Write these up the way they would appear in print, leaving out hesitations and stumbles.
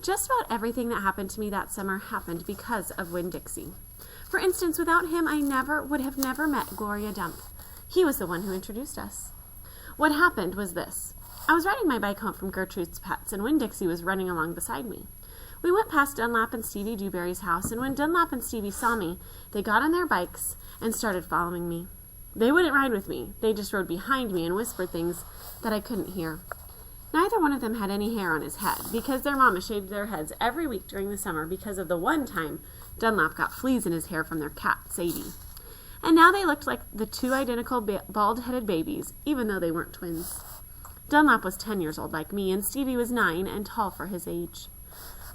Just about everything that happened to me that summer happened because of Winn Dixie. For instance, without him, I would have never met Gloria Dump. He was the one who introduced us. What happened was this. I was riding my bike home from Gertrude's Pets, and Winn Dixie was running along beside me. We went past Dunlap and Stevie Dewberry's house, and when Dunlap and Stevie saw me, they got on their bikes and started following me. They wouldn't ride with me. They just rode behind me and whispered things that I couldn't hear. Neither one of them had any hair on his head, because their mama shaved their heads every week during the summer because of the one time Dunlap got fleas in his hair from their cat, Sadie. And now they looked like the two identical bald-headed babies, even though they weren't twins. Dunlap was 10 years old like me, and Stevie was 9 and tall for his age.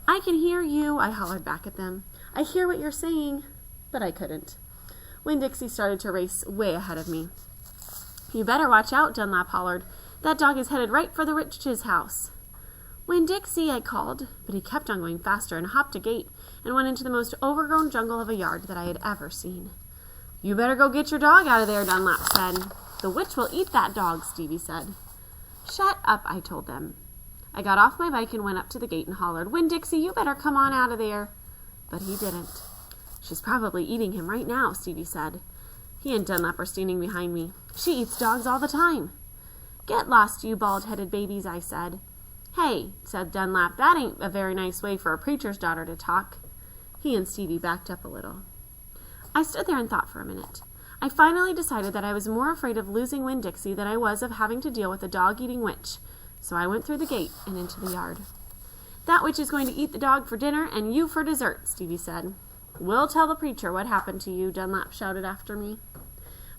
"I can hear you," I hollered back at them. "I hear what you're saying," but I couldn't. Winn Dixie started to race way ahead of me. "You better watch out," Dunlap hollered. "That dog is headed right for the witch's house." "Winn Dixie," I called, but he kept on going faster and hopped a gate and went into the most overgrown jungle of a yard that I had ever seen. "You better go get your dog out of there," Dunlap said. "The witch will eat that dog," Stevie said. "Shut up," I told them. I got off my bike and went up to the gate and hollered, "Winn Dixie, you better come on out of there." But he didn't. "She's probably eating him right now," Stevie said. He and Dunlap are standing behind me. "She eats dogs all the time." "Get lost, you bald-headed babies," I said. "Hey," said Dunlap, "that ain't a very nice way for a preacher's daughter to talk." He and Stevie backed up a little. I stood there and thought for a minute. I finally decided that I was more afraid of losing Winn Dixie than I was of having to deal with a dog-eating witch, so I went through the gate and into the yard. "That witch is going to eat the dog for dinner and you for dessert," Stevie said. "We'll tell the preacher what happened to you," Dunlap shouted after me.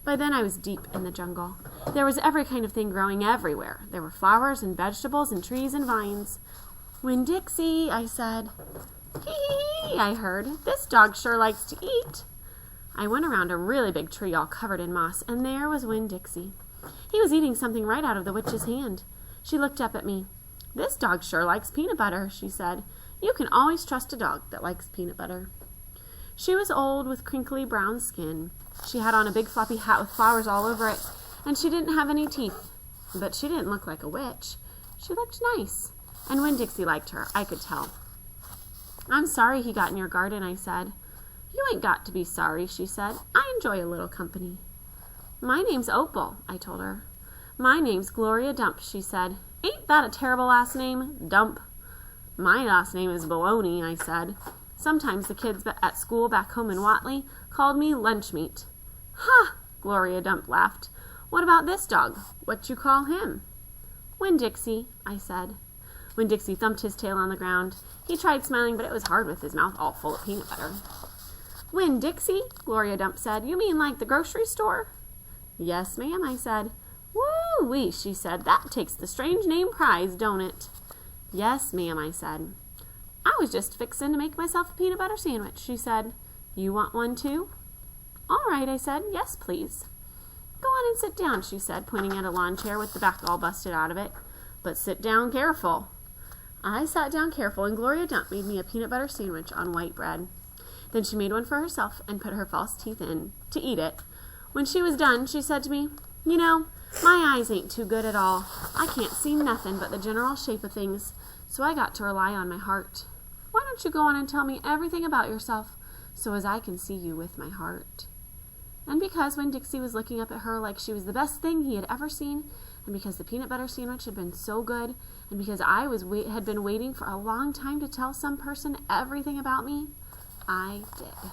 By then I was deep in the jungle. There was every kind of thing growing everywhere. There were flowers and vegetables and trees and vines. "Winn Dixie," I said. "Hee," I heard. "This dog sure likes to eat." I went around a really big tree all covered in moss, and there was Winn Dixie. He was eating something right out of the witch's hand. She looked up at me. "This dog sure likes peanut butter," she said. "You can always trust a dog that likes peanut butter." She was old with crinkly brown skin. She had on a big floppy hat with flowers all over it, and she didn't have any teeth. But she didn't look like a witch. She looked nice, and Winn Dixie liked her, I could tell. "I'm sorry he got in your garden," I said. "You ain't got to be sorry," she said. "I enjoy a little company." "My name's Opal," I told her. "My name's Gloria Dump," she said. "Ain't that a terrible last name, Dump?" "My last name is Baloney," I said. "Sometimes the kids at school back home in Watley called me lunch meat." "Ha!" Gloria Dump laughed. "What about this dog? What you call him?" "Winn Dixie," I said. Winn Dixie thumped his tail on the ground. He tried smiling, but it was hard with his mouth all full of peanut butter. "Winn Dixie," Gloria Dump said. "You mean like the grocery store?" "Yes, ma'am," I said. "Woo-wee," she said. "That takes the strange name prize, don't it?" "Yes, ma'am," I said. "I was just fixin' to make myself a peanut butter sandwich," she said. "You want one too?" "All right," I said. "Yes, please." "Go on and sit down," she said, pointing at a lawn chair with the back all busted out of it. "But sit down careful." I sat down careful, and Gloria Dump made me a peanut butter sandwich on white bread. Then she made one for herself and put her false teeth in to eat it. When she was done, she said to me, "You know, my eyes ain't too good at all. I can't see nothing but the general shape of things, so I got to rely on my heart. Why don't you go on and tell me everything about yourself so as I can see you with my heart?" And because Winn Dixie was looking up at her like she was the best thing he had ever seen, and because the peanut butter sandwich had been so good, and because I had been waiting for a long time to tell some person everything about me, I did.